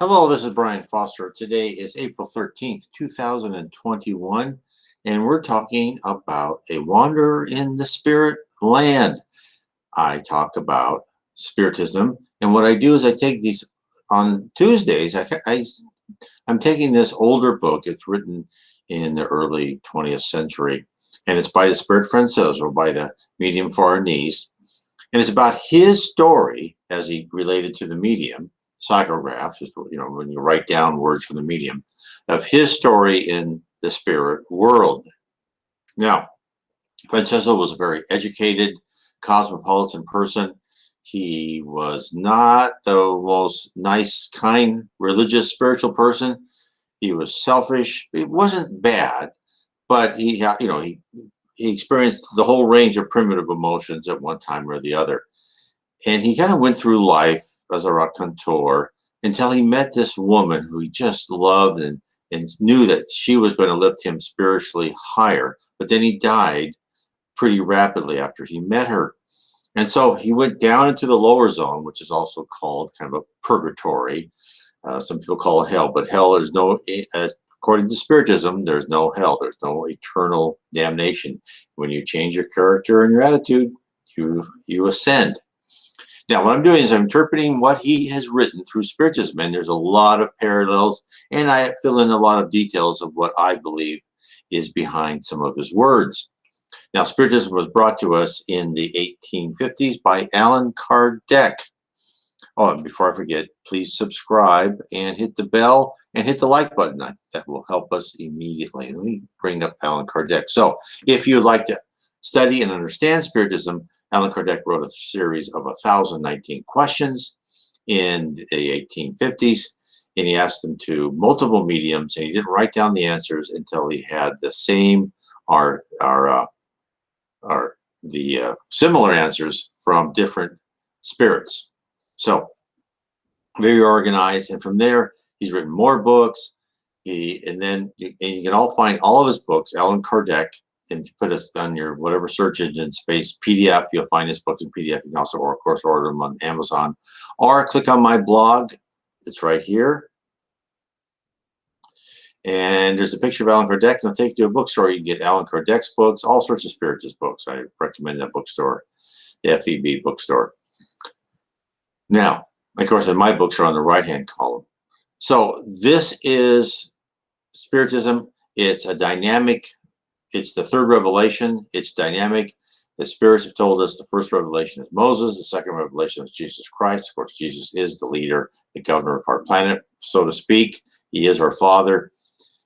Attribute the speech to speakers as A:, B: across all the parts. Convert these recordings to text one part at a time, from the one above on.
A: Hello, this is Brian Foster. Today is April 13th, 2021, and we're talking about a wanderer in the spirit land. I talk about spiritism, and what I do is I take these on Tuesdays. I'm taking this older book. It's written in the early 20th century, and it's by the spirit Franchezzo, by the medium Farnese. And it's about his story as he related to the medium, psychographs, when you write down words from the medium, of his story in the spirit world. Now, Franchezzo was a very educated, cosmopolitan person. He was not the most nice, kind, religious, spiritual person. He was selfish. It wasn't bad, but he experienced the whole range of primitive emotions at one time or the other. And he kind of went through life as a raconteur until he met this woman who he just loved and knew that she was going to lift him spiritually higher. But then he died pretty rapidly after he met her. And so he went down into the lower zone, which is also called kind of a purgatory. Some people call it hell, but hell, there's no, according to Spiritism, there's no hell. There's no eternal damnation. When you change your character and your attitude, you ascend. Now, what I'm doing is I'm interpreting what he has written through Spiritism, and there's a lot of parallels, and I fill in a lot of details of what I believe is behind some of his words. Now, Spiritism was brought to us in the 1850s by Allan Kardec. Oh, and before I forget, please subscribe and hit the bell and hit the like button. That will help us immediately. Let me bring up Allan Kardec. So if you'd like to study and understand Spiritism, Allan Kardec wrote a series of 1,019 questions in the 1850s, and he asked them to multiple mediums, and he didn't write down the answers until he had the same similar answers from different spirits. So very organized, and from there he's written more books. You can all find all of his books, Allan Kardec, and put us on your whatever search engine space, PDF. You'll find his books in PDF. You can also, of course, order them on Amazon, or click on my blog. It's right here. And there's a picture of Allan Kardec, and it'll take you to a bookstore. You can get Allan Kardec's books, all sorts of spiritist books. I recommend that bookstore, the FEB bookstore. Now, of course, my books are on the right-hand column. So this is Spiritism. It's a dynamic. It's the third revelation. It's dynamic. The spirits have told us the first revelation is Moses. The second revelation is Jesus Christ. Of course, Jesus is the leader, the governor of our planet, so to speak. He is our father.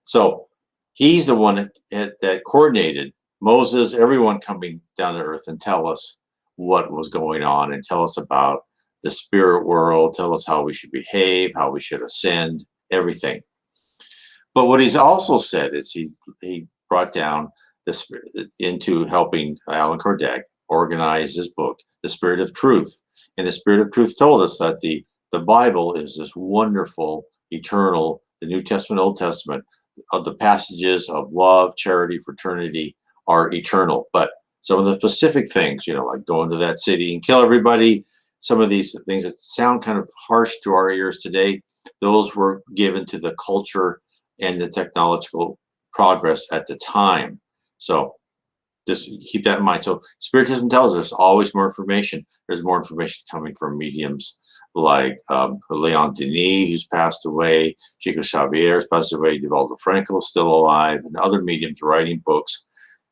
A: So he's the one that coordinated Moses, everyone coming down to earth and tell us what was going on and tell us about the spirit world, tell us how we should behave, how we should ascend, everything. But what he's also said is he brought down this into helping Allan Kardec organize his book, The Spirit of Truth. And the Spirit of Truth told us that the Bible is this wonderful, eternal, the New Testament, Old Testament, of the passages of love, charity, fraternity are eternal. But some of the specific things, like going to that city and kill everybody, some of these things that sound kind of harsh to our ears today, those were given to the culture and the technological progress at the time. So just keep that in mind. So Spiritism tells us always more information. There's more information coming from mediums like Leon Denis, who's passed away, Chico Xavier has passed away, Divaldo Franco is still alive, and other mediums writing books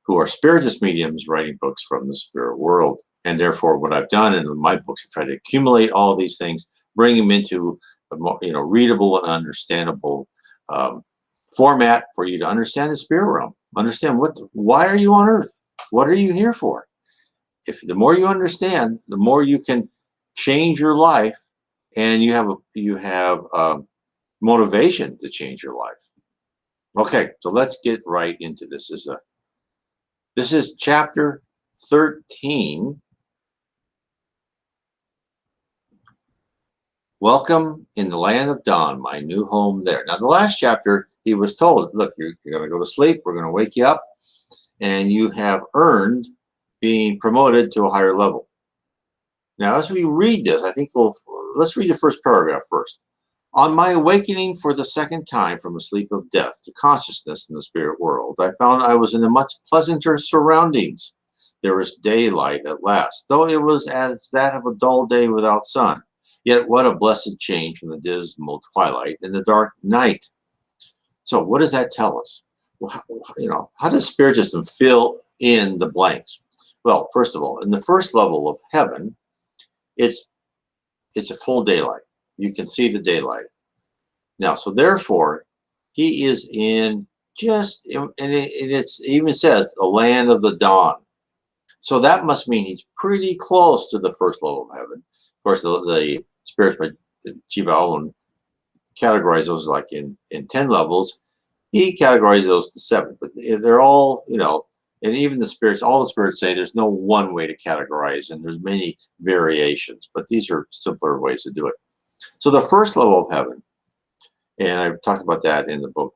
A: who are spiritist mediums writing books from the spirit world. And therefore, what I've done in my books, I try to accumulate all these things, bring them into a more, readable and understandable format for you to understand the spirit realm. Understand why are you on Earth? What are you here for? If the more you understand, the more you can change your life, and you have motivation to change your life. Okay, so let's get right into this. This is chapter 13. Welcome in the land of dawn, my new home there. Now, the last chapter, he was told, look, you're going to go to sleep. We're going to wake you up, and you have earned being promoted to a higher level. Now, as we read this, I think let's read the first paragraph first. On my awakening for the second time from a sleep of death to consciousness in the spirit world, I found I was in a much pleasanter surroundings. There was daylight at last, though it was as that of a dull day without sun. Yet what a blessed change from the dismal twilight and the dark night. So what does that tell us? Well, how does Spiritism fill in the blanks? Well, first of all, in the first level of heaven, it's a full daylight. You can see the daylight. Now, so therefore, he is in it even says the land of the dawn. So that must mean he's pretty close to the first level of heaven. Of course, the spirits by Chiba Owen categorize those like in 10 levels. He categorizes those to 7, but they're all, and even the spirits, all the spirits say there's no one way to categorize, and there's many variations, but these are simpler ways to do it. So the first level of heaven, and I've talked about that in the book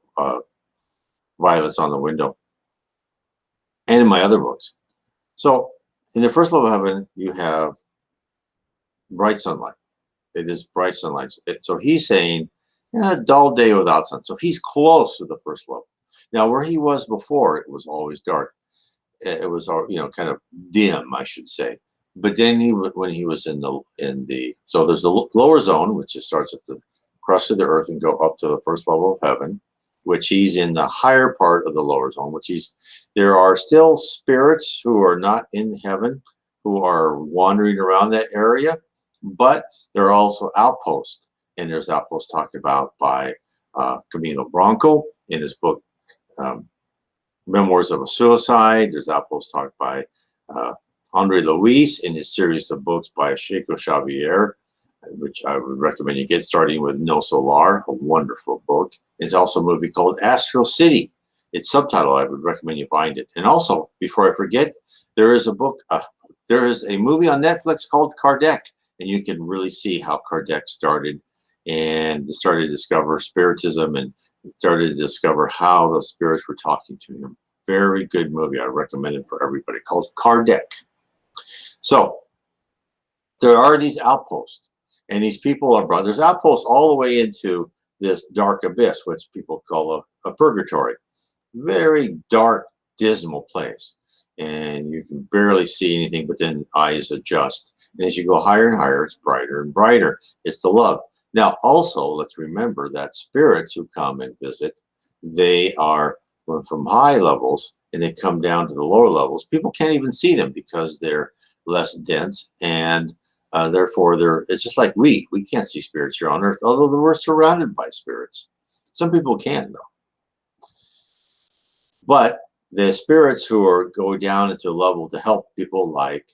A: Violets on the Window and in my other books. So in the first level of heaven, you have bright sunlight. It is bright sunlight. So he's saying, a dull day without sun. So he's close to the first level. Now, where he was before, it was always dark. It was, kind of dim, I should say. But then when he was so there's the lower zone, which just starts at the crust of the earth and go up to the first level of heaven, which he's in the higher part of the lower zone, there are still spirits who are not in heaven, who are wandering around that area, but there are also outposts. And there's outposts talked about by Camilo Branco in his book, Memoirs of a Suicide. There's outposts talked by Andre Luis in his series of books by Chico Xavier, which I would recommend you get, starting with No Solar, a wonderful book. There's also a movie called Astral City. Its subtitle, I would recommend you find it. And also, before I forget, there is a movie on Netflix called Kardec, and you can really see how Kardec started and started to discover Spiritism and started to discover how the spirits were talking to him. Very good movie. I recommend it for everybody, called Kardec. So there are these outposts, and these people are brought. There's outposts all the way into this dark abyss, which people call a purgatory. Very dark, dismal place, and you can barely see anything, but then eyes adjust. And as you go higher and higher, it's brighter and brighter. It's the love. Now, also, let's remember that spirits who come and visit, they are from high levels, and they come down to the lower levels. People can't even see them because they're less dense, and therefore it's just like we can't see spirits here on earth, although we're surrounded by spirits. Some people can, though. But the spirits who are going down into a level to help people like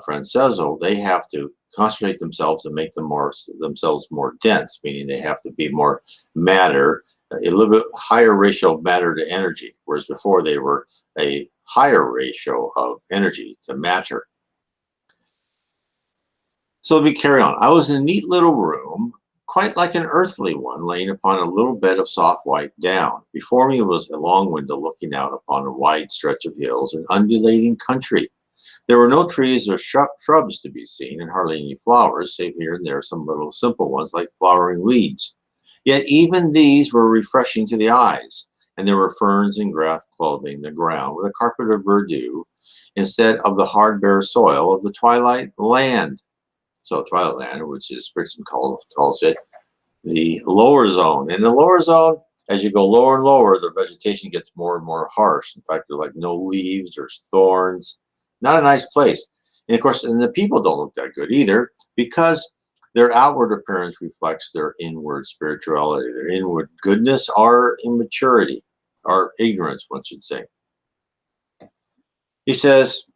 A: Franchezzo, they have to concentrate themselves and make themselves more dense, meaning they have to be more matter, a little bit higher ratio of matter to energy, whereas before they were a higher ratio of energy to matter. So we carry on. I was in a neat little room, quite like an earthly one, laying upon a little bed of soft white down. Before me was a long window looking out upon a wide stretch of hills and undulating country. There were no trees or shrubs to be seen, and hardly any flowers, save here and there some little simple ones like flowering weeds. Yet even these were refreshing to the eyes, and there were ferns and grass clothing the ground with a carpet of verdure instead of the hard bare soil of the twilight land. So twilight land, which is Spiritism calls it the lower zone. In the lower zone, as you go lower and lower, the vegetation gets more and more harsh. In fact, there's like no leaves, there's thorns. Not a nice place. And of course, and the people don't look that good either, because their outward appearance reflects their inward spirituality, their inward goodness, or immaturity, or ignorance, one should say. He says,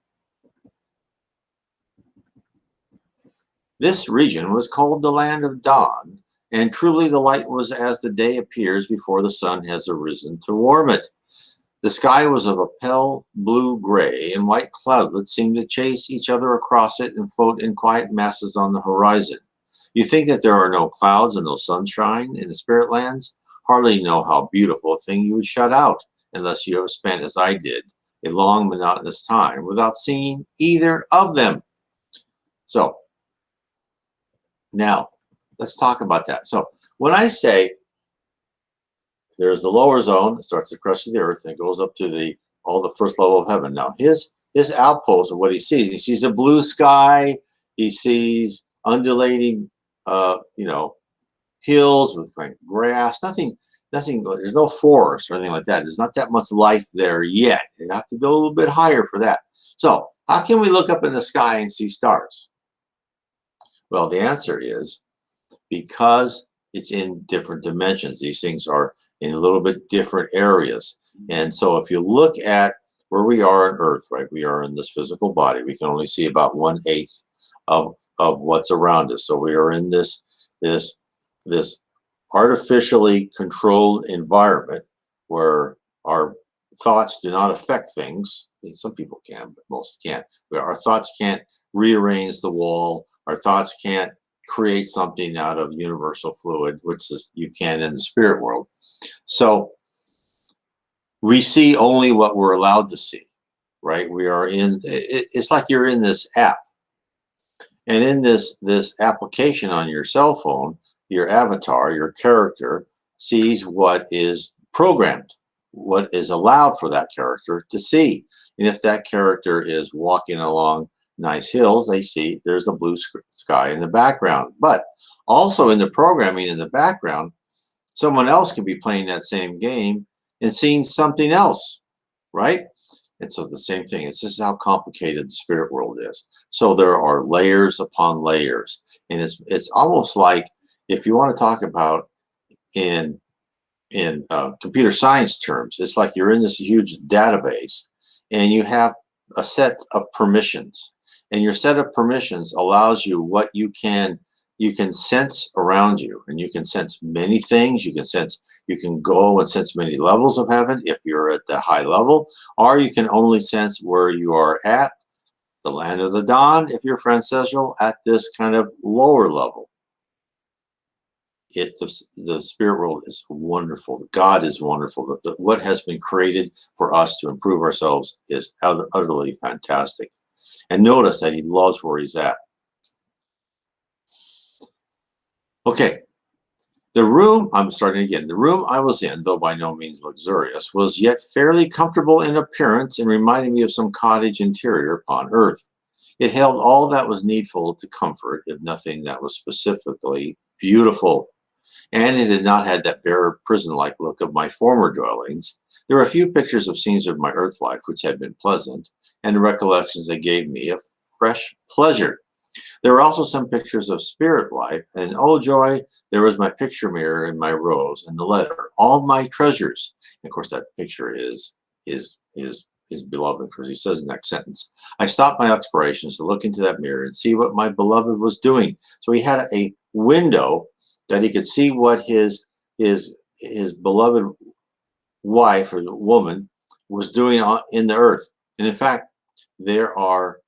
A: this region was called the land of dawn, and truly the light was as the day appears before the sun has arisen to warm it. The sky was of a pale blue-gray, and white cloudlets seemed to chase each other across it and float in quiet masses on the horizon. You think that there are no clouds and no sunshine in the spirit lands? Hardly know how beautiful a thing you would shut out, unless you have spent, as I did, a long monotonous time without seeing either of them. So, now, let's talk about that. So, when I say there's the lower zone, it starts at the crust of the earth and it goes up to all the first level of heaven. Now his outpost of what he sees a blue sky, he sees undulating hills with like grass, nothing, there's no forest or anything like that. There's not that much life there yet. You have to go a little bit higher for that. So how can we look up in the sky and see stars? Well, the answer is because it's in different dimensions. These things are in a little bit different areas. And so if you look at where we are on Earth, right, we are in this physical body. We can only see about 1/8 of what's around us. So we are in this artificially controlled environment where our thoughts do not affect things. I mean, some people can, but most can't. Our thoughts can't rearrange the wall. Our thoughts can't create something out of universal fluid, which is, you can in the spirit world. So we see only what we're allowed to see, right? We are in, it's like you're in this app. And in this application on your cell phone, your avatar, your character, sees what is programmed, what is allowed for that character to see. And if that character is walking along nice hills, they see there's a blue sky in the background. But also in the programming in the background, someone else could be playing that same game and seeing something else, right? And so the same thing, it's just how complicated the spirit world is. So there are layers upon layers. And it's almost like, if you want to talk about in computer science terms, it's like you're in this huge database and you have a set of permissions. And your set of permissions allows you what you can sense around you. And you can sense many things. You can go and sense many levels of heaven if you're at the high level, or you can only sense where you are at the land of the dawn if you're Franchezzo at this kind of lower level. The spirit world is wonderful. God is wonderful. What has been created for us to improve ourselves is utterly fantastic. And notice that he loves where he's at. Okay. The room, I'm starting again, the room I was in, though by no means luxurious, was yet fairly comfortable in appearance and reminded me of some cottage interior upon earth. It held all that was needful to comfort, if nothing that was specifically beautiful. And it had not had that bare prison-like look of my former dwellings. There were a few pictures of scenes of my earth life which had been pleasant, and the recollections they gave me a fresh pleasure. There were also some pictures of spirit life, and oh joy, there was my picture mirror in my rose and the letter, all my treasures. And of course, that picture is his beloved, because he says in that sentence, I stopped my explorations to look into that mirror and see what my beloved was doing. So he had a window that he could see what his beloved wife or woman was doing in the earth. And in fact, there are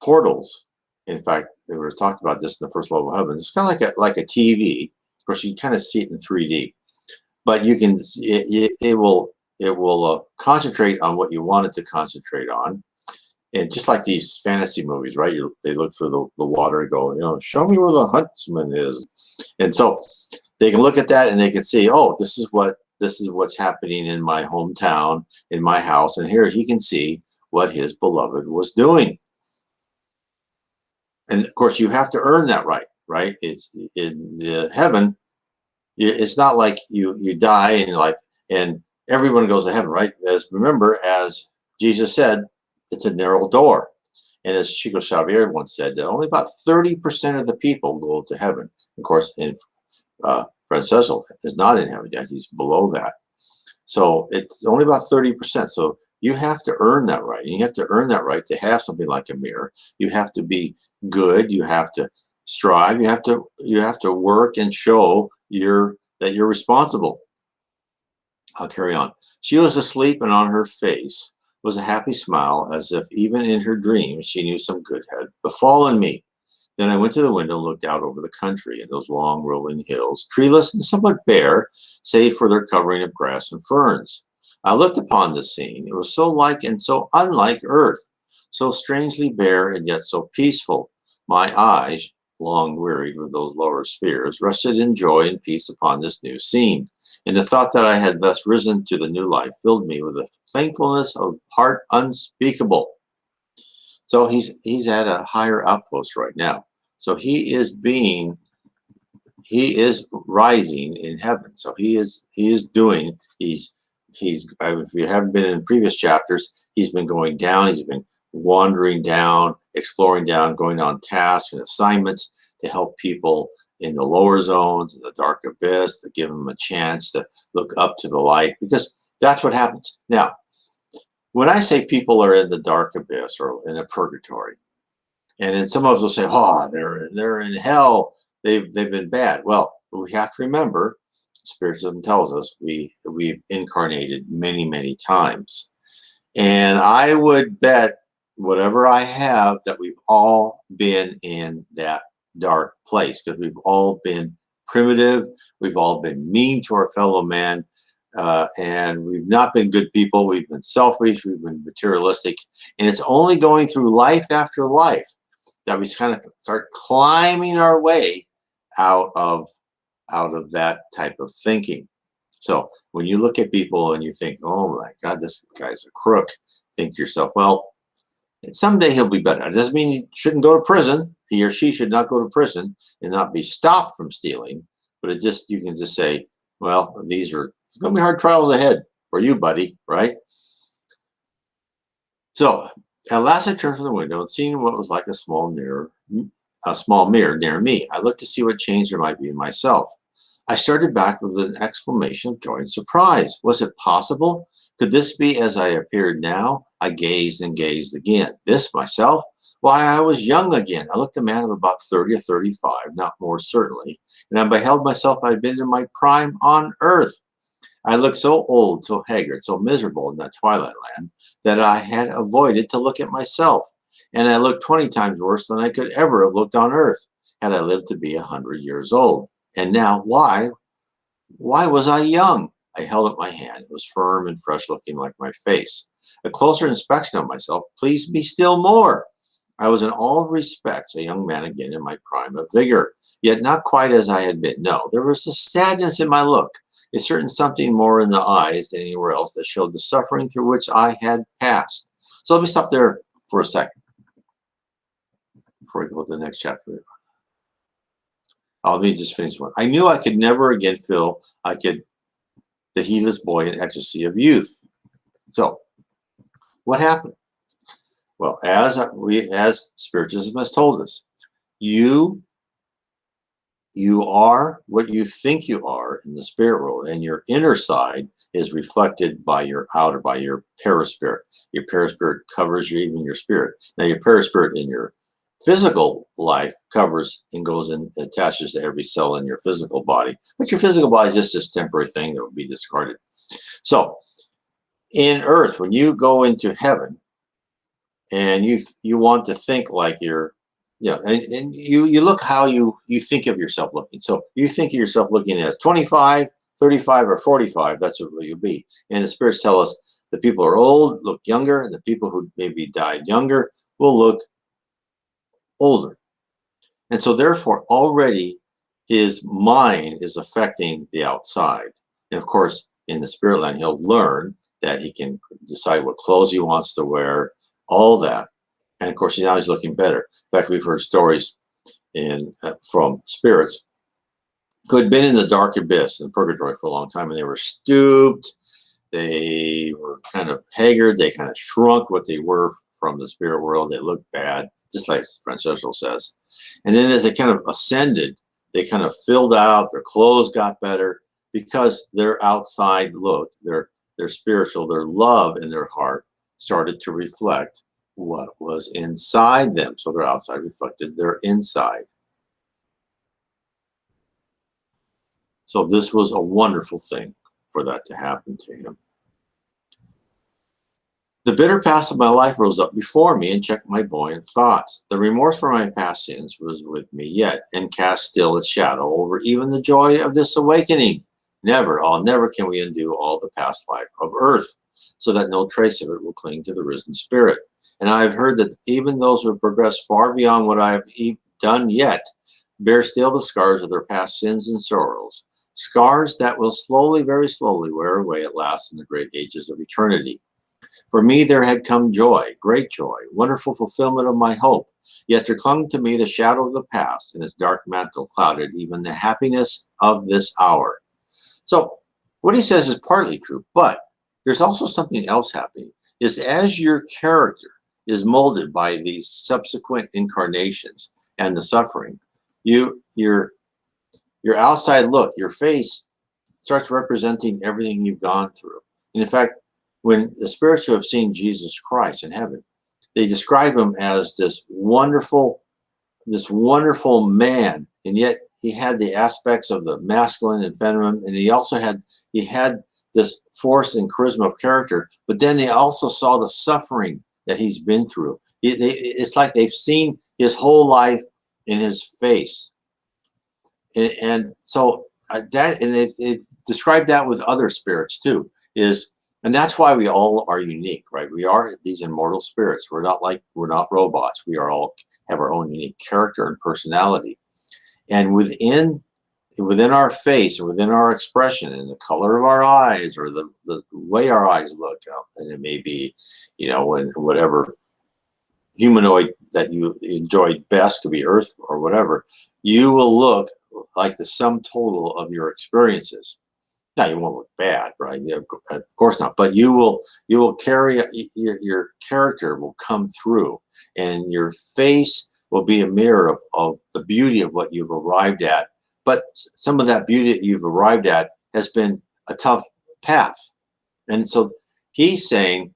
A: portals. In fact, they were talked about this in the first level of heaven. It's kind of like a TV. Of course, you kind of see it in 3D, but you can it will concentrate on what you want it to concentrate on. And just like these fantasy movies, right? They look through the water and go, show me where the huntsman is. And so they can look at that and they can see, oh, this is what's happening in my hometown, in my house. And here he can see what his beloved was doing. And of course, you have to earn that right? It's in the heaven. It's not like you die and everyone goes to heaven, right? Remember, as Jesus said, it's a narrow door. And as Chico Xavier once said, that only about 30% of the people go to heaven. Of course, Franchezzo is not in heaven yet. He's below that. So it's only about 30%. So you have to earn that right. And you have to earn that right to have something like a mirror. You have to be good. You have to strive. You have to work and show that you're responsible. I'll carry on. She was asleep, and on her face was a happy smile, as if even in her dreams she knew some good had befallen me. Then I went to the window and looked out over the country and those long rolling hills, treeless and somewhat bare, save for their covering of grass and ferns. I looked upon the scene. It was so like and so unlike earth, so strangely bare and yet so peaceful. My eyes, long wearied with those lower spheres, rested in joy and peace upon this new scene. And the thought that I had thus risen to the new life filled me with a thankfulness of heart unspeakable. So he's at a higher outpost right now. So he is rising in heaven. So he's if you haven't been in previous chapters, he's been going down, he's been wandering down, exploring down, going on tasks and assignments to help people in the lower zones, in the dark abyss, to give them a chance to look up to the light, because that's what happens. Now, when I say people are in the dark abyss or in a purgatory, and then some of us will say, "Oh, they're in hell. They've been bad." Well, we have to remember, Spiritism tells us we've incarnated many times, and I would bet whatever I have that we've all been in that dark place, because we've all been primitive, we've all been mean to our fellow man, and we've not been good people. We've been selfish, we've been materialistic, and it's only going through life after life that we kind of start climbing our way out of that type of thinking. So when you look at people and you think, "Oh my God, this guy's a crook," think to yourself, well, someday he'll be better. It doesn't mean he shouldn't go to prison. He or she should not go to prison and not be stopped from stealing. But you can just say, well, it's going to be hard trials ahead for you, buddy, right? So at last I turned from the window and seeing what was like a small mirror near me, I looked to see what change there might be in myself. I started back with an exclamation of joy and surprise. Was it possible? Could this be as I appeared now? I gazed and gazed again. This myself? Why, I was young again. I looked a man of about 30 or 35, not more certainly, and I beheld myself I had been in my prime on earth. I looked so old, so haggard, so miserable in that twilight land that I had avoided to look at myself, and I looked 20 times worse than I could ever have looked on earth had I lived to be 100 years old. And now, why was I young? I held up my hand. It was firm and fresh looking like my face. A closer inspection of myself pleased me still more. I was in all respects a young man again in my prime of vigor, yet not quite as I had been. No, there was a sadness in my look, a certain something more in the eyes than anywhere else that showed the suffering through which I had passed. So let me stop there for a second before we go to the next chapter. Let me just finish one. I knew I could never again feel the heedless boy in ecstasy of youth. So, what happened? Well, as Spiritism has told us, you are what you think you are in the spirit world, and your inner side is reflected by your outer, by your perispirit. Your perispirit covers even your spirit. Now, your perispirit in your physical life covers and goes and attaches to every cell in your physical body, but your physical body is just this temporary thing that will be discarded. So, in earth, when you go into heaven, and you want to think like you're, and you look how you think of yourself looking. So you think of yourself looking as 25, 35, or 45. That's what you'll be. And the spirits tell us the people who are old look younger, and the people who maybe died younger will look older. And so therefore already his mind is affecting the outside. And of course, in the spirit land, he'll learn that he can decide what clothes he wants to wear, all that. And of course, now he's looking better. In fact, we've heard stories from spirits who had been in the dark abyss in purgatory for a long time, and they were stooped, they were kind of haggard, they kind of shrunk what they were from the spirit world. They looked bad, just like Franchezzo says. And then as they kind of ascended, they kind of filled out, their clothes got better, because their outside look, their spiritual, their love in their heart started to reflect what was inside them. So their outside reflected their inside. So this was a wonderful thing for that to happen to him. The bitter past of my life rose up before me and checked my buoyant thoughts. The remorse for my past sins was with me yet, and cast still its shadow over even the joy of this awakening. Never can we undo all the past life of earth, so that no trace of it will cling to the risen spirit. And I have heard that even those who have progressed far beyond what I have done yet bear still the scars of their past sins and sorrows, scars that will slowly, very slowly wear away at last in the great ages of eternity. For me there had come joy, great joy, wonderful fulfillment of my hope. Yet there clung to me the shadow of the past, and its dark mantle clouded even the happiness of this hour. So what he says is partly true, but there's also something else happening. Is as your character is molded by these subsequent incarnations and the suffering, your outside look, your face starts representing everything you've gone through. And in fact, when the spirits who have seen Jesus Christ in heaven, they describe him as this wonderful man, and yet he had the aspects of the masculine and feminine, and he had this force and charisma of character, but then they also saw the suffering that he's been through. It's like they've seen his whole life in his face. And so that, and they've described that with other spirits too, and that's why we all are unique, right? We are these immortal spirits. We're not robots. We are all have our own unique character and personality. And within our face, or within our expression, and the color of our eyes, or the way our eyes look, and it may be, when whatever humanoid that you enjoyed best, could be Earth or whatever, you will look like the sum total of your experiences. Now you won't look bad, right? Of course not. But you will carry your character will come through, and your face will be a mirror of the beauty of what you've arrived at. But some of that beauty that you've arrived at has been a tough path, and so he's saying,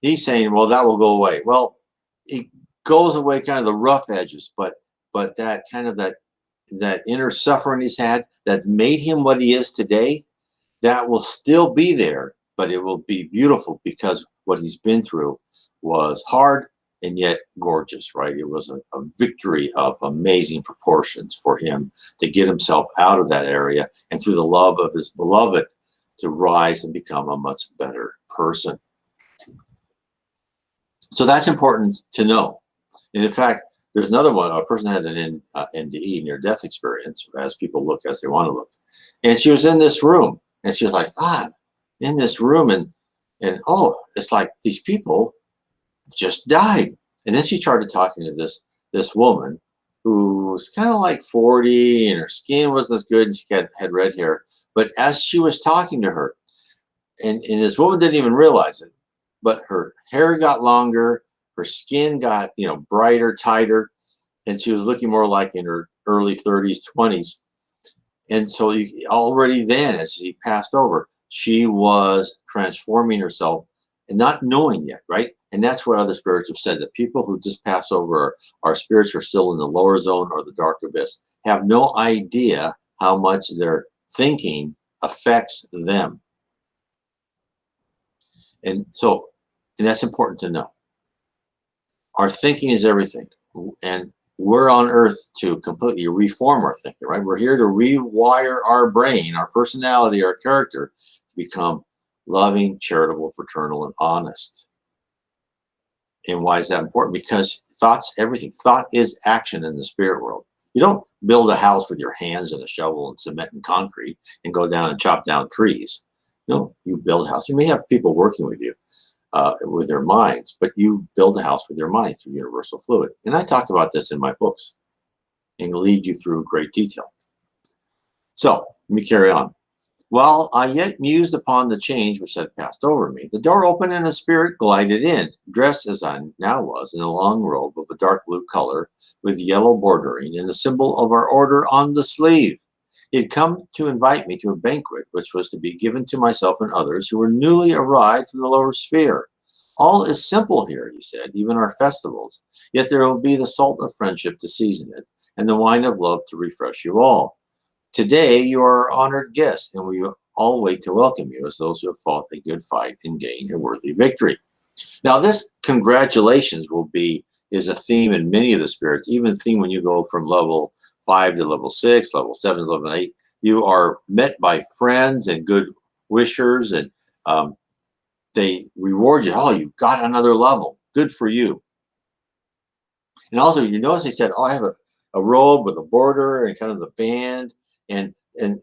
A: well, that will go away. Well, it goes away, kind of the rough edges, but that kind of that inner suffering he's had that's made him what he is today, that will still be there, but it will be beautiful because what he's been through was hard and yet gorgeous, right? It was a victory of amazing proportions for him to get himself out of that area, and through the love of his beloved to rise and become a much better person. So that's important to know. And in fact, there's another one. A person had an NDE, near-death experience, as people look as they want to look. And she was in this room, and she was like, in this room, and oh, it's like these people just died. And then she started talking to this woman who was kind of like 40, and her skin wasn't as good, and she had red hair. But as she was talking to her, and this woman didn't even realize it, but her hair got longer, her skin got brighter, tighter, and she was looking more like in her early 30s, 20s. And so already then, as she passed over, she was transforming herself and not knowing yet, right? And that's what other spirits have said, that people who just pass over are spirits who are still in the lower zone or the dark abyss, have no idea how much their thinking affects them. And that's important to know. Our thinking is everything. And we're on earth to completely reform our thinking, right? We're here to rewire our brain, our personality, our character to become loving, charitable, fraternal, and honest. And why is that important? Because thought's everything. Thought is action in the spirit world. You don't build a house with your hands and a shovel and cement and concrete and go down and chop down trees. No, you build a house. You may have people working with you with their minds, but you build a house with your mind through universal fluid. And I talk about this in my books and lead you through great detail. So let me carry on. While I yet mused upon the change which had passed over me, the door opened and a spirit glided in, dressed as I now was in a long robe of a dark blue color with yellow bordering and the symbol of our order on the sleeve. He had come to invite me to a banquet which was to be given to myself and others who were newly arrived from the lower sphere. All is simple here, he said, even our festivals, yet there will be the salt of friendship to season it, and the wine of love to refresh you all. Today you are honored guests, and we all wait to welcome you as those who have fought a good fight and gained a worthy victory. Now this congratulations is a theme in many of the spirits, even theme when you go from level 5 to level 6, level 7 to level 8. You are met by friends and good wishers, and they reward you. Oh, you got another level. Good for you. And also, you notice they said, oh, a robe with a border and kind of the band. And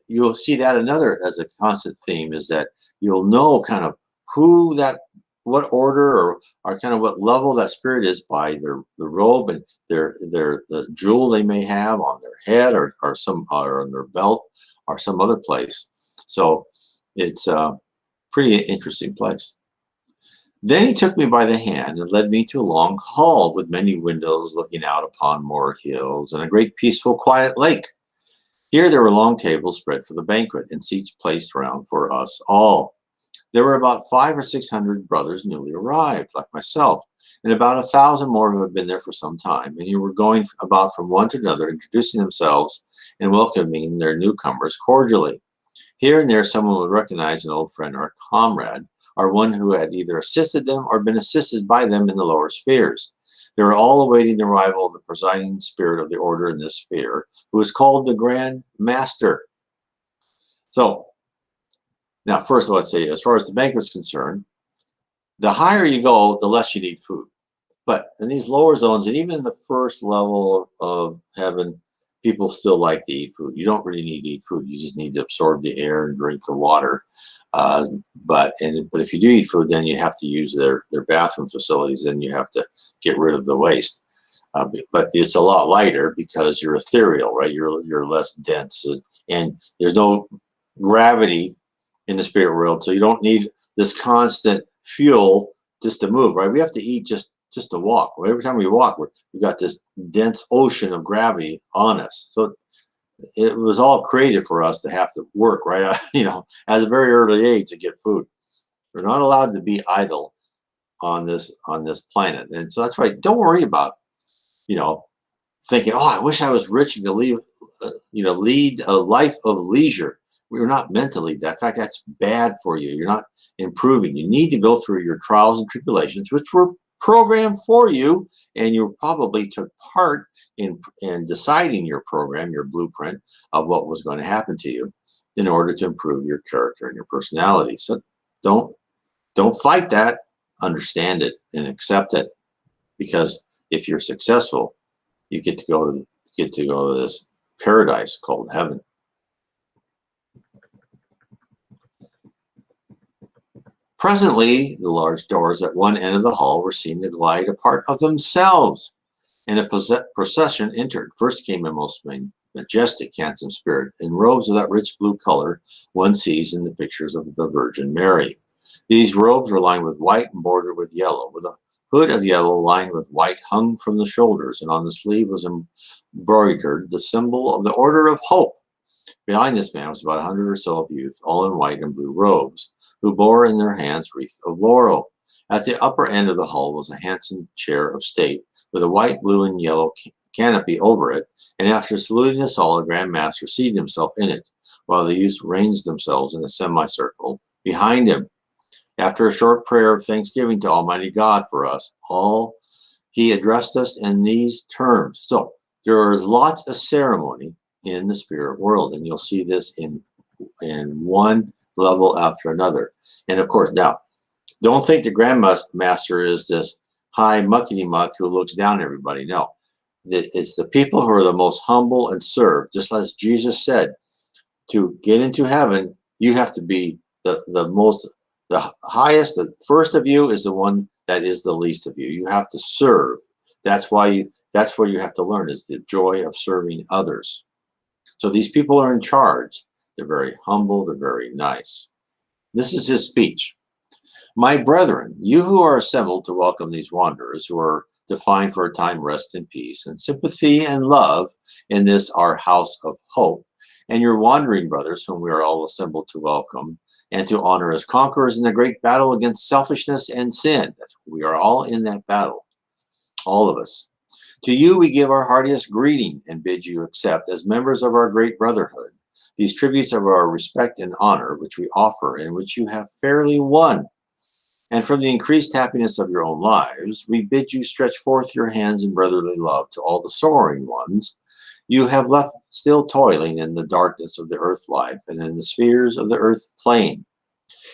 A: you'll see that another as a constant theme is that you'll know kind of who that, what order or kind of what level that spirit is by the robe and the jewel they may have on their head or on their belt or some other place. So it's a pretty interesting place. Then he took me by the hand and led me to a long hall with many windows looking out upon more hills and a great peaceful quiet lake. Here there were long tables spread for the banquet and seats placed round for us all. There were about 500 or 600 brothers newly arrived, like myself, and about 1,000 more who had been there for some time, and who were going about from one to another, introducing themselves and welcoming their newcomers cordially. Here and there someone would recognize an old friend or a comrade, or one who had either assisted them or been assisted by them in the lower spheres. They were all awaiting the arrival of the presiding spirit of the order in this sphere, who is called the Grand Master. So, now first let's say, as far as the banquet is concerned, the higher you go, the less you need food. But in these lower zones, and even in the first level of heaven, people still like to eat food. You don't really need to eat food. You just need to absorb the air and drink the water. But if you do eat food, then you have to use their bathroom facilities. Then you have to get rid of the waste. But it's a lot lighter because you're ethereal, right? You're less dense, and there's no gravity in the spirit world, so you don't need this constant fuel just to move, right? We have to eat just to walk. Every time we walk, we've got this dense ocean of gravity on us. So it was all created for us to have to work, right? At a very early age to get food. We're not allowed to be idle on this planet, and so that's why don't worry about thinking, oh, I wish I was rich and could lead a life of leisure. We were not meant to lead that. In fact, that's bad for you. You're not improving. You need to go through your trials and tribulations, which were programmed for you, and you probably took part in deciding your program, your blueprint of what was going to happen to you in order to improve your character and your personality. So don't fight that. Understand it and accept it, because if you're successful, you get to go to this paradise called heaven. Presently, the large doors at one end of the hall were seen to glide apart of themselves, and a procession entered. First came a most majestic, handsome spirit in robes of that rich blue color one sees in the pictures of the Virgin Mary. These robes were lined with white and bordered with yellow, with a hood of yellow lined with white hung from the shoulders, and on the sleeve was embroidered the symbol of the Order of Hope. Behind this man was about 100 or so of youth, all in white and blue robes, who bore in their hands wreaths of laurel. At the upper end of the hall was a handsome chair of state, with a white, blue, and yellow canopy over it, and after saluting us all, the Grand Master seated himself in it, while the youths ranged themselves in a semicircle behind him. After a short prayer of thanksgiving to Almighty God for us all, he addressed us in these terms. So there is lots of ceremony in the spirit world, and you'll see this in one level after another. And of course, now, don't think the Grand Master is this high muckety-muck who looks down on everybody. No, it's the people who are the most humble and serve. Just as Jesus said, to get into heaven, you have to be the highest. The first of you is the one that is the least of you. You have to serve. That's where you have to learn, is the joy of serving others. So these people are in charge. They're very humble. They're very nice. This is his speech. My brethren, you who are assembled to welcome these wanderers, who are to find for a time rest and peace and sympathy and love in this our house of hope, and your wandering brothers, whom we are all assembled to welcome and to honor as conquerors in the great battle against selfishness and sin. We are all in that battle, all of us. To you we give our heartiest greeting and bid you accept, as members of our great brotherhood, these tributes of our respect and honor, which we offer and which you have fairly won. And from the increased happiness of your own lives, we bid you stretch forth your hands in brotherly love to all the sorrowing ones you have left still toiling in the darkness of the earth life and in the spheres of the earth plane.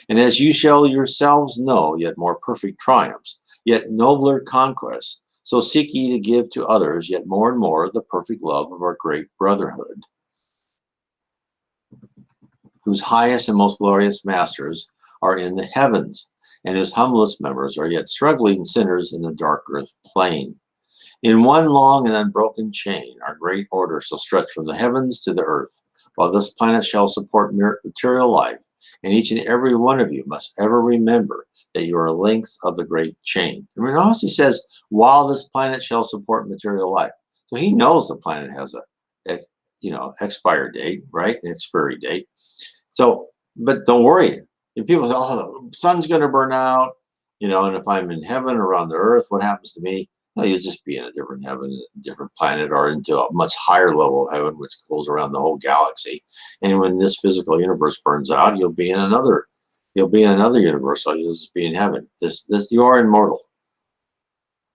A: And as you shall yourselves know, yet more perfect triumphs, yet nobler conquests, So seek ye to give to others yet more and more the perfect love of our great brotherhood, whose highest and most glorious masters are in the heavens, and whose humblest members are yet struggling sinners in the dark earth plane. In one long and unbroken chain, our great order shall stretch from the heavens to the earth, while this planet shall support material life, and each and every one of you must ever remember that you are links of the great chain. I mean, notice he says, while this planet shall support material life. So he knows the planet has a expire date, right? An expiry date. So, but don't worry. If people say, oh, the sun's going to burn out, and if I'm in heaven or on the earth, what happens to me? No, you'll just be in a different heaven, a different planet, or into a much higher level of heaven, which goes around the whole galaxy. And when this physical universe burns out, you'll be in another universe. So you'll just be in heaven. You are immortal.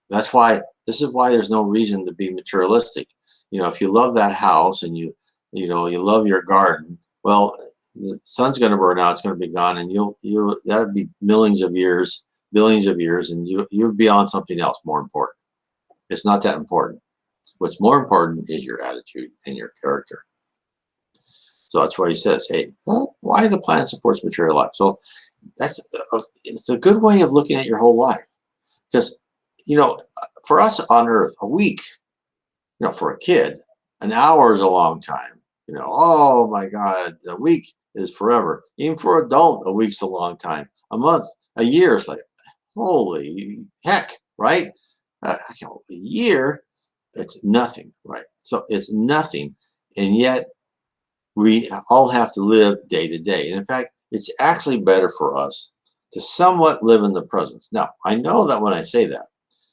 A: This is why there's no reason to be materialistic. If you love that house and you love your garden, well, the sun's going to burn out, it's going to be gone, and that'd be millions of years, billions of years, and you'd be on something else more important. It's not that important. What's more important is your attitude and your character. So that's why he says, hey, why the planet supports material life? So it's a good way of looking at your whole life. Because, for us on earth, a week, for a kid, an hour is a long time. Oh my God, a week is forever. Even for an adult, a week's a long time. A month, a year is like, holy heck, right? A year, it's nothing, right? So it's nothing, and yet we all have to live day to day. And in fact, it's actually better for us to somewhat live in the present. Now, I know that when I say that,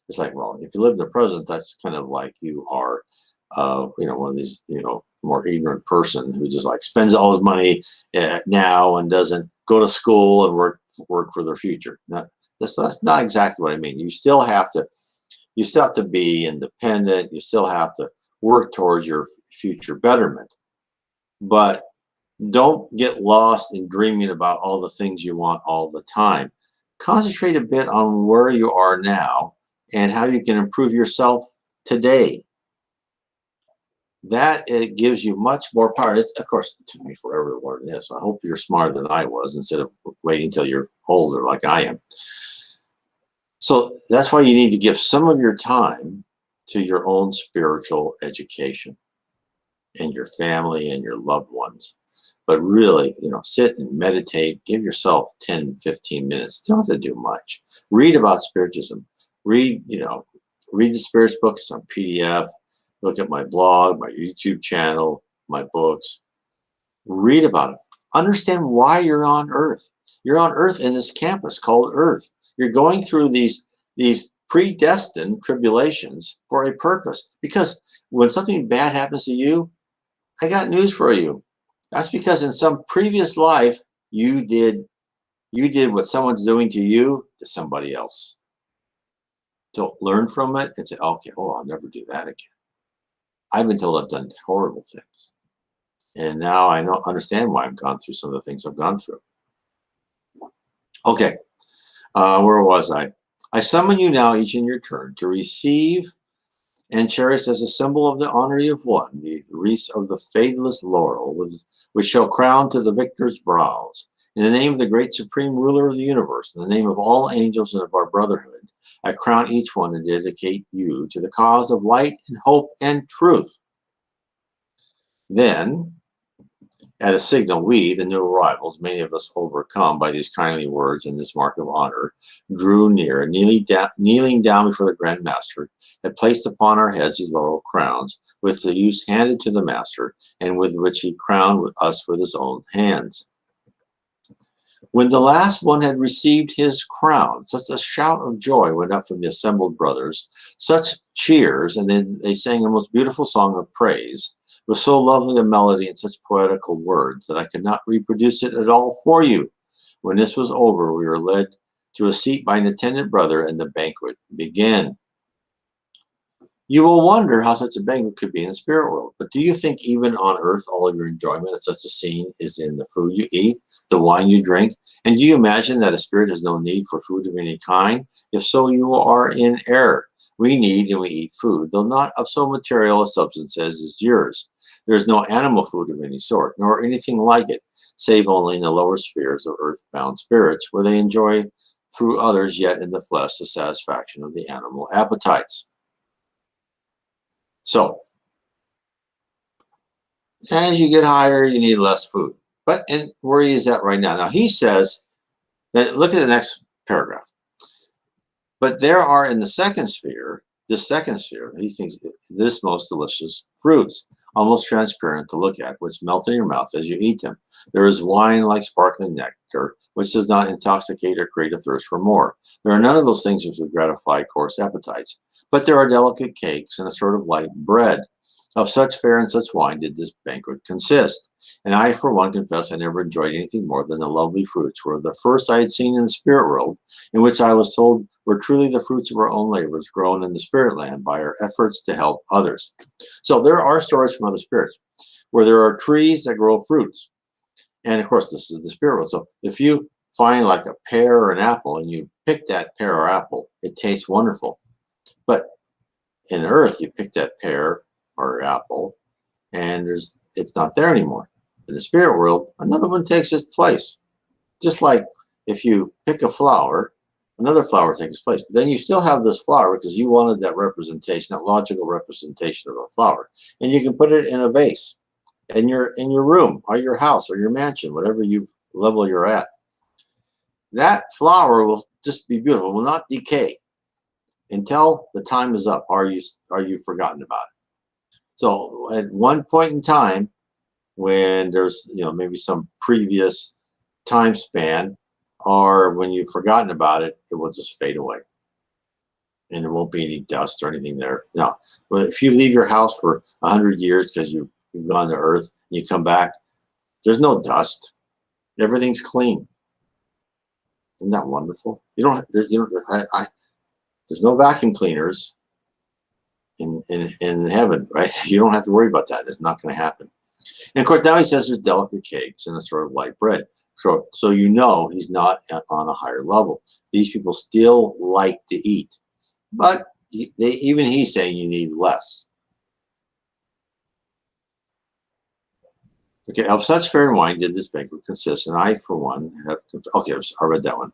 A: it's like, well, if you live in the present, that's kind of like you are, one of these, more ignorant person who just like spends all his money now and doesn't go to school and work for their future. Now, that's not exactly what I mean. You still have to be independent. You still have to work towards your future betterment. But don't get lost in dreaming about all the things you want all the time. Concentrate a bit on where you are now and how you can improve yourself today. That it gives you much more power. Of course, it took me forever to learn this. I hope you're smarter than I was instead of waiting till you're older like I am. So that's why you need to give some of your time to your own spiritual education and your family and your loved ones. But really, sit and meditate. Give yourself 10, 15 minutes. You don't have to do much. Read about Spiritism. Read the Spirits books on PDF. Look at my blog, my YouTube channel, my books. Read about it. Understand why you're on Earth. You're on Earth in this campus called Earth. You're going through these predestined tribulations for a purpose. Because when something bad happens to you, I got news for you. That's because in some previous life, you did what someone's doing to you to somebody else. So learn from it and say, okay, I'll never do that again. I've been told I've done horrible things. And now I understand why I've gone through some of the things I've gone through. Okay, where was I? I summon you now, each in your turn, to receive and cherish as a symbol of the honor you have won, the wreath of the fadeless laurel, which shall crown to the victor's brows. In the name of the great supreme ruler of the universe, in the name of all angels and of our brotherhood, I crown each one and dedicate you to the cause of light and hope and truth. Then, at a signal, we, the new arrivals, many of us overcome by these kindly words and this mark of honor, drew near, and kneeling down before the Grand Master, had placed upon our heads these laurel crowns, with the use handed to the Master, and with which he crowned us with his own hands. When the last one had received his crown, such a shout of joy went up from the assembled brothers, such cheers, and then they sang a most beautiful song of praise, with so lovely a melody and such poetical words that I could not reproduce it at all for you. When this was over, we were led to a seat by an attendant brother, and the banquet began. You will wonder how such a banquet could be in the spirit world, but do you think even on earth all of your enjoyment at such a scene is in the food you eat, the wine you drink? And do you imagine that a spirit has no need for food of any kind? If so, you are in error. We need and we eat food, though not of so material a substance as is yours. There is no animal food of any sort, nor anything like it, save only in the lower spheres of earth-bound spirits, where they enjoy through others yet in the flesh the satisfaction of the animal appetites. So, as you get higher, you need less food. But and where he is at right now. Now he says that, look at the next paragraph. But there are in the second sphere, this second sphere, he thinks this most delicious fruits, almost transparent to look at, which melt in your mouth as you eat them. There is wine like sparkling nectar, which does not intoxicate or create a thirst for more. There are none of those things which would gratify coarse appetites. But there are delicate cakes and a sort of light bread. Of such fare and such wine did this banquet consist. And I, for one, confess I never enjoyed anything more than the lovely fruits, were the first I had seen in the spirit world, in which I was told were truly the fruits of our own labors, grown in the spirit land by our efforts to help others. So there are stories from other spirits where there are trees that grow fruits. And of course, this is the spirit world. So if you find like a pear or an apple and you pick that pear or apple, it tastes wonderful. But in earth, you pick that pear or apple and it's not there anymore. In the spirit world, another one takes its place. Just like if you pick a flower, another flower takes its place. But then you still have this flower because you wanted that representation, that logical representation of a flower. And you can put it in a vase in your room or your house or your mansion, whatever level you're at. That flower will just be beautiful, will not decay until the time is up. Are you forgotten about it? So at one point in time, when there's maybe some previous time span, or when you've forgotten about it, it will just fade away, and there won't be any dust or anything there. Now, if you leave your house for 100 years because you've gone to Earth and you come back, there's no dust. Everything's clean. Isn't that wonderful? There's no vacuum cleaners in heaven, right? You don't have to worry about that. It's not going to happen. And of course, now he says there's delicate cakes and a sort of light bread. So he's not on a higher level. These people still like to eat, but even he's saying you need less. Okay, of such fare and wine did this banquet consist, and I, for one, have. Okay, I read that one.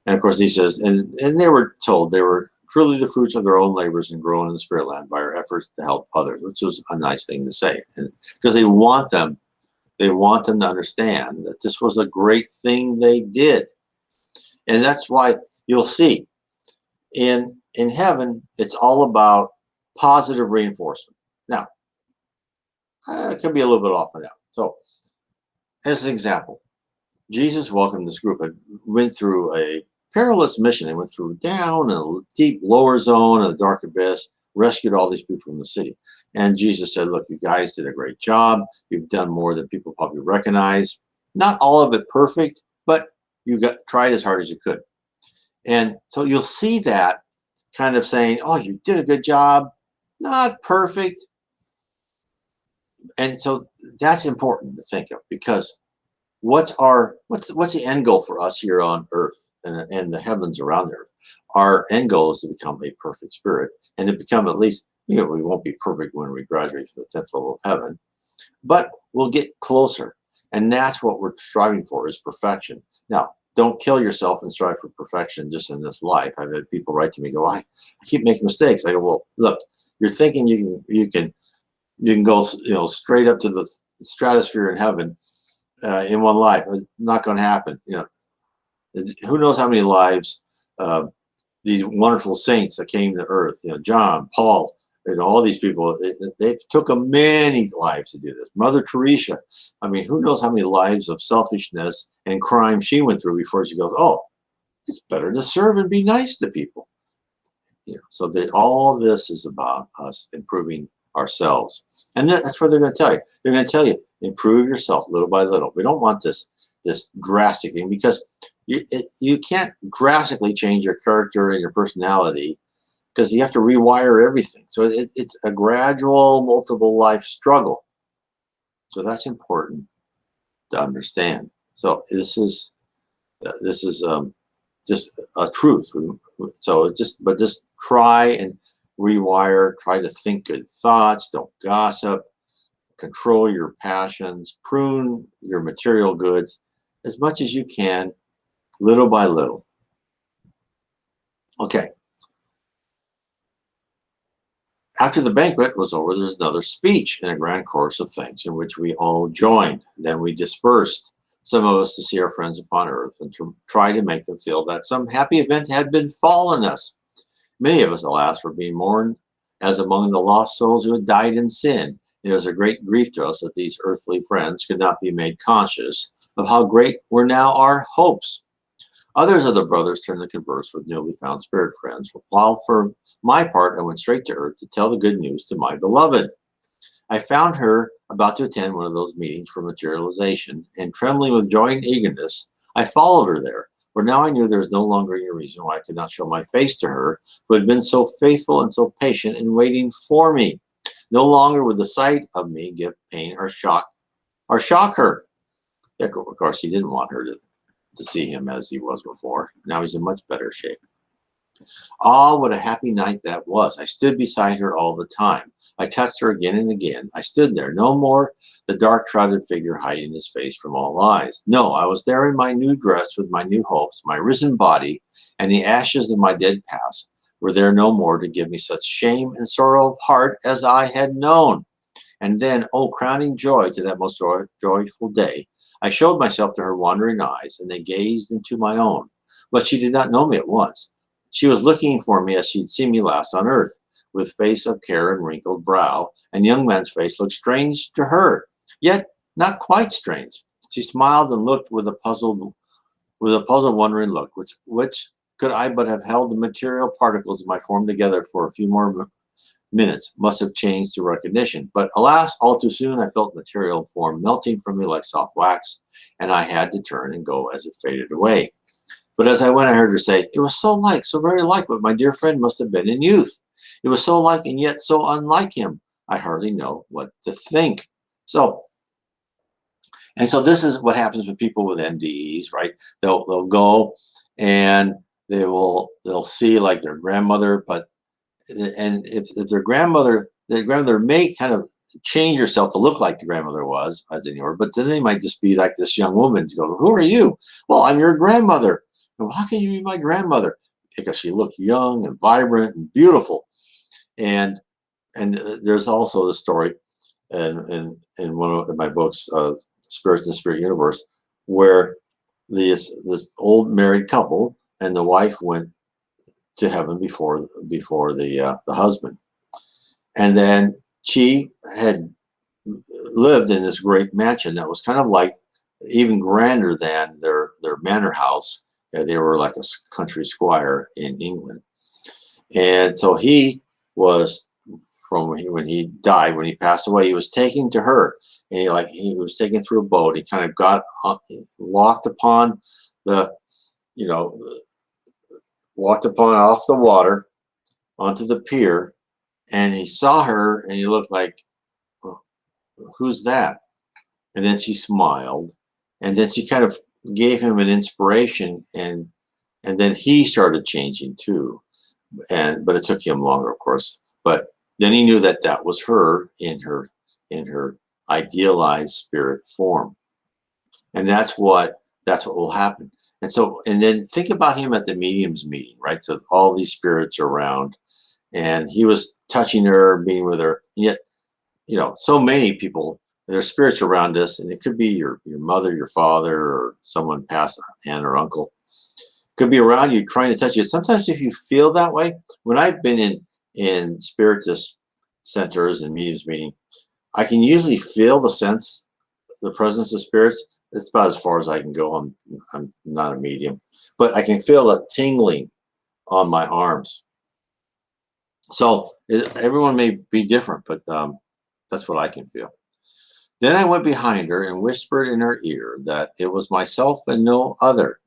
A: And of course, he says, and they were told they were truly the fruits of their own labors and grown in the spirit land by our efforts to help others, which was a nice thing to say, and because they want them to understand that this was a great thing they did. And that's why you'll see in heaven, it's all about positive reinforcement. Now, it could be a little bit off and down. So, as an example, Jesus welcomed this group and went through a perilous mission. They went through down a deep lower zone of the dark abyss, rescued all these people from the city. And Jesus said, look, you guys did a great job. You've done more than people probably recognize. Not all of it perfect, but you tried as hard as you could. And so you'll see that kind of saying, oh, you did a good job. Not perfect. And so that's important to think of, because what's the end goal for us here on earth and the heavens around the earth? Our end goal is to become a perfect spirit, and to become at least, we won't be perfect when we graduate to the 10th level of heaven, but we'll get closer. And that's what we're striving for, is perfection. Now, don't kill yourself and strive for perfection just in this life. I've had people write to me, go, I keep making mistakes. I go, well, look, you're thinking you can go straight up to the stratosphere in heaven in one life. It's not going to happen. Who knows how many lives these wonderful saints that came to earth, John, Paul, all these people, they took them many lives to do this. Mother Teresa, I mean, who knows how many lives of selfishness and crime she went through before she goes, oh, it's better to serve and be nice to people. So all this is about us improving ourselves. And that's what they're going to tell you. They're going to tell you, improve yourself little by little. We don't want this drastic thing, because you can't drastically change your character and your personality, because you have to rewire everything. So it's a gradual, multiple life struggle. So that's important to understand. So this is just a truth. So just try and rewire, try to think good thoughts, don't gossip, control your passions, prune your material goods as much as you can, little by little. Okay. After the banquet was over, there's another speech in a grand chorus of thanks in which we all joined. Then we dispersed, some of us to see our friends upon earth and to try to make them feel that some happy event had befallen us. Many of us, alas, were being mourned as among the lost souls who had died in sin. It was a great grief to us that these earthly friends could not be made conscious of how great were now our hopes. Others of the brothers turned to converse with newly found spirit friends, while for my part I went straight to earth to tell the good news to my beloved. I found her about to attend one of those meetings for materialization, and trembling with joy and eagerness, I followed her there. For now I knew there was no longer any reason why I could not show my face to her, who had been so faithful and so patient in waiting for me. No longer would the sight of me give pain or shock her. Yeah, of course, he didn't want her to see him as he was before. Now he's in much better shape. Ah, what a happy night that was. I stood beside her all the time. I touched her again and again. I stood there, no more the dark shrouded figure hiding his face from all eyes. No, I was there in my new dress with my new hopes, my risen body, and the ashes of my dead past were there no more to give me such shame and sorrow of heart as I had known. And then, oh, crowning joy to that most joyful day, I showed myself to her wandering eyes, and they gazed into my own. But she did not know me at once. She was looking for me as she'd seen me last on earth, with face of care and wrinkled brow, and young man's face looked strange to her, yet not quite strange. She smiled and looked with a puzzled, wondering look, which could I but have held the material particles of my form together for a few more minutes, must have changed to recognition. But alas, all too soon I felt material form melting from me like soft wax, and I had to turn and go as it faded away. But as I went, I heard her say, "It was so very like what my dear friend must have been in youth. It was so like and yet so unlike him. I hardly know what to think." So this is what happens with people with NDEs, right? They'll go and they'll see like their grandmother, but and if their grandmother may kind of change herself to look like the grandmother was as they knew her, but then they might just be like this young woman to go, "Who are you?" "Well, I'm your grandmother." "Well, how can you be my grandmother?" Because she looked young and vibrant and beautiful. And there's also the story in one of my books, Spirits in the Spirit Universe, where this old married couple and the wife went to heaven before the husband, and then she had lived in this great mansion that was kind of like even grander than their manor house. They were like a country squire in England, and so he was when he died, when he passed away, he was taken to her, and he was taken through a boat. He kind of got walked upon the you know walked upon off the water onto the pier, and he saw her and he looked like, "Oh, who's that?" And then she smiled, and then she kind of gave him an inspiration, and then he started changing too. But it took him longer, of course. But then he knew that that was her in her idealized spirit form, and that's what will happen. And then think about him at the mediums meeting, right? So all these spirits around, and he was touching her, being with her, and yet so many people, there's spirits around us, and it could be your mother, your father, or someone past, aunt or uncle, could be around you trying to touch you. Sometimes if you feel that way, when I've been in spiritist centers and mediums meeting, I can usually feel the presence of spirits. It's about as far as I can go. I'm not a medium, but I can feel a tingling on my arms. So everyone may be different, but that's what I can feel. Then I went behind her and whispered in her ear that it was myself and no other.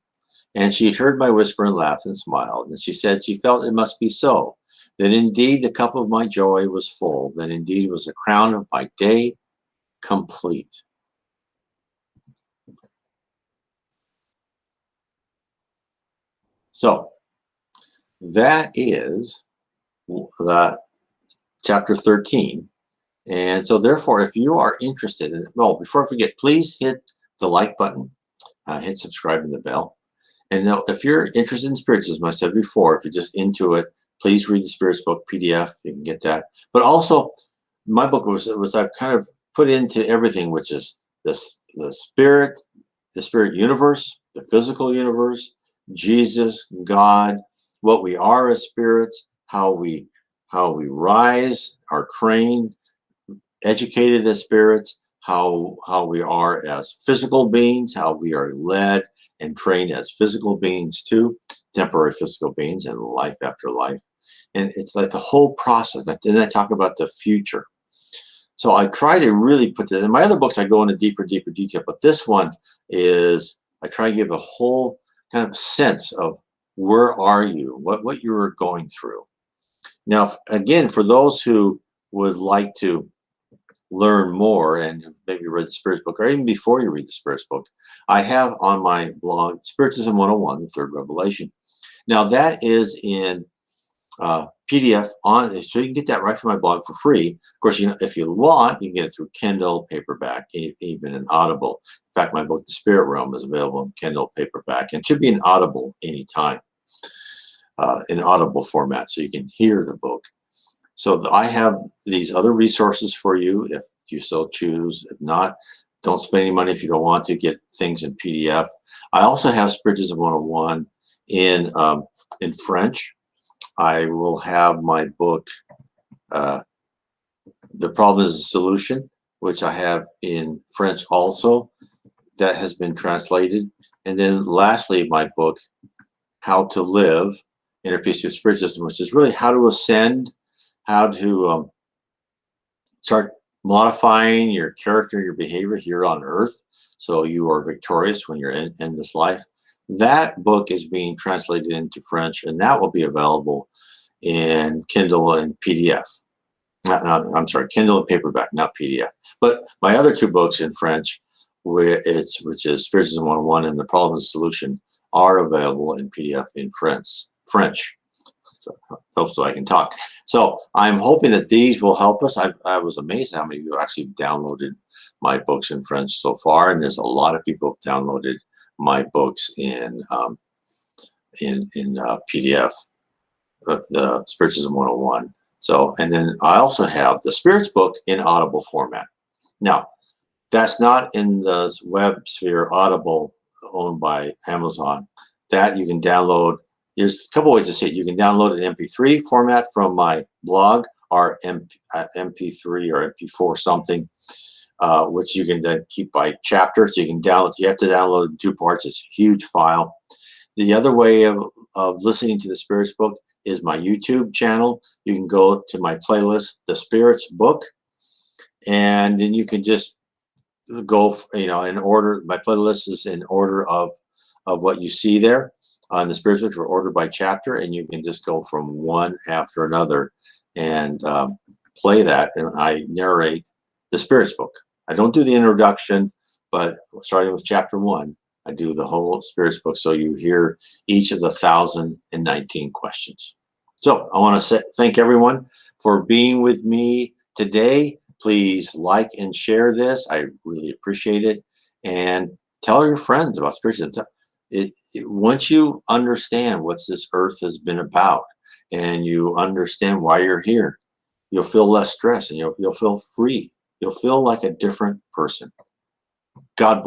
A: And she heard my whisper and laughed and smiled. And she said she felt it must be so. Then indeed the cup of my joy was full. Then indeed was the crown of my day complete. So that is the chapter 13. And so therefore, if you are interested in, well, before I forget, please hit the like button, hit subscribe and the bell. And now, if you're interested in spiritualism, I said before, if you're just into it, please read the Spirits book PDF. You can get that. But also, my book was I've kind of put into everything, which is this the spirit universe, the physical universe, Jesus, God, what we are as spirits, how we rise, are trained, educated as spirits, how we are as physical beings, how we are led and trained as physical beings too, temporary physical beings, and life after life. And it's like the whole process. Then I talk about the future. So I try to really put this in my other books. I go into deeper detail, but this one is I try to give a whole kind of sense of where are you, what you're going through. Now, again, for those who would like to learn more and maybe read the Spirits book, or even before you read the Spirits book, I have on my blog Spiritism 101, the Third Revelation. Now that is in PDF on, so you can get that right from my blog for free. Of course, if you want, you can get it through Kindle, paperback, even an Audible. In fact, my book, The Spirit Realm, is available in Kindle, paperback, and should be in Audible anytime, in Audible format, so you can hear the book. So I have these other resources for you if you so choose. If not, don't spend any money if you don't want to get things in PDF. I also have Spiritism 101 in French. I will have my book, The Problem is a Solution, which I have in French also. That has been translated. And then lastly, my book, How to Live, Inner Peace with Spiritism, which is really how to ascend, how to start modifying your character, your behavior here on earth, so you are victorious when you're in this life. That book is being translated into French, and that will be available in Kindle and PDF. I'm sorry, Kindle and paperback, not PDF. But my other two books in French, which is Spiritism 101 and The Problem and Solution, are available in PDF in French. So I can talk. So I'm hoping that these will help us. I was amazed how many people actually downloaded my books in French so far, and there's a lot of people who downloaded my books in PDF, the Spiritism 101. So, and then I also have the Spirits book in Audible format. Now, that's not in the web sphere Audible owned by Amazon. That you can download. There's a couple ways to see it. You can download an MP3 format from my blog, or MP3 or MP4 something, which you can then keep by chapter. So you can download. You have to download in two parts. It's a huge file. The other way of listening to the Spirits book is my YouTube channel. You can go to my playlist, The Spirits Book, and then you can just go, in order. My playlist is in order of what you see there on the Spirits book, are ordered by chapter, and you can just go from one after another and play that, and I narrate the Spirits book. I don't do the introduction, but starting with chapter 1, I do the whole Spirits book, so you hear each of the 1,019 questions. So I want to thank everyone for being with me today. Please like and share this. I really appreciate it. And tell your friends about Spiritism. Once you understand what this earth has been about, and you understand why you're here, you'll feel less stress, and you'll feel free. You'll feel like a different person. God bless.